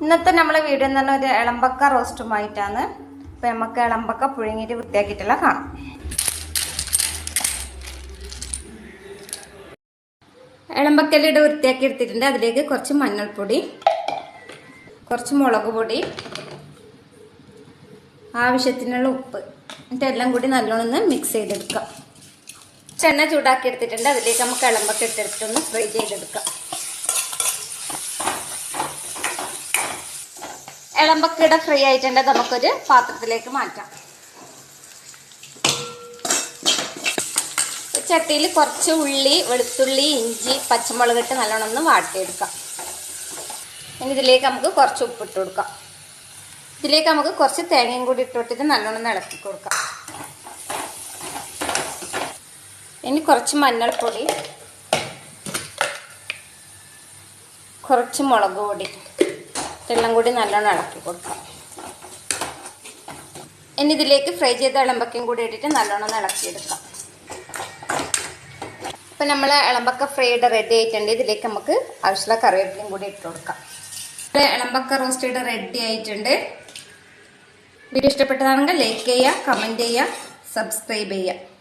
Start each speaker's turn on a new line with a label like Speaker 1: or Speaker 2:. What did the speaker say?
Speaker 1: ഇന്നത്തെ നമ്മളെ വീഡിയോ എന്ന് പറഞ്ഞാൽ ഒരു ഇളമ്പക്ക റോസ്റ്റുമായിട്ടാണ്. അപ്പോൾ നമുക്ക് ഇളമ്പക്ക പുഴുങ്ങിയിട്ട് വൃത്തിയാക്കിയിട്ടുള്ള കാണാം. ഇളമ്പക്കലിട്ട് വൃത്തിയാക്കി എടുത്തിട്ടുണ്ട്. അതിലേക്ക് കുറച്ച് മഞ്ഞൾപ്പൊടി, കുറച്ച് മുളക് പൊടി, ആവശ്യത്തിനുള്ള ഉപ്പ്, എന്നിട്ട് എല്ലാം കൂടി നല്ലോണം ഒന്ന് മിക്സ് ചെയ്തെടുക്കാം. എണ്ണ ചൂടാക്കി എടുത്തിട്ടുണ്ട്. അതിലേക്ക് നമുക്ക് ഇളമ്പക്ക ഇട്ടെടുത്തൊന്ന് ഫ്രൈ ചെയ്തെടുക്കാം. ഇളമ്പക്കയുടെ ഫ്രൈ ആയിട്ടുണ്ട്. നമുക്കൊരു പാത്രത്തിലേക്ക് മാറ്റാം. ചട്ടിയിൽ കുറച്ച് ഉള്ളി, വെളുത്തുള്ളി, ഇഞ്ചി, പച്ചമുളക് ഇട്ട് നല്ലോണം ഒന്ന് വാട്ടിയെടുക്കാം. ഇനി ഇതിലേക്ക് നമുക്ക് കുറച്ച് ഉപ്പിട്ട് കൊടുക്കാം. ഇതിലേക്ക് നമുക്ക് കുറച്ച് തേങ്ങയും കൂടി ഇട്ടിട്ട് നല്ലോണം ഇളക്കി കൊടുക്കാം. ഇനി കുറച്ച് മഞ്ഞൾപ്പൊടി, കുറച്ച് മുളക് പൊടി എല്ലാം കൂടി നല്ലോണം ഇളക്കി കൊടുക്കാം. ഇനി ഇതിലേക്ക് ഫ്രൈ ചെയ്ത ഇളമ്പക്കയും കൂടി ഇട്ടിട്ട് നല്ലോണം ഇളക്കിയെടുക്കാം. അപ്പം നമ്മൾ ഇളമ്പക്ക ഫ്രൈഡ് റെഡി ആയിട്ടുണ്ട്. ഇതിലേക്ക് നമുക്ക് ആവശ്യമുള്ള കറിവേപ്പിലയും കൂടി ഇട്ട് കൊടുക്കാം. ഇളമ്പക്ക റോസ്റ്റ് റെഡി ആയിട്ടുണ്ട്. വീഡിയോ ഇഷ്ടപ്പെട്ടതാണെങ്കിൽ ലൈക്ക് ചെയ്യുക, കമൻറ്റ് ചെയ്യുക, സബ്സ്ക്രൈബ് ചെയ്യുക.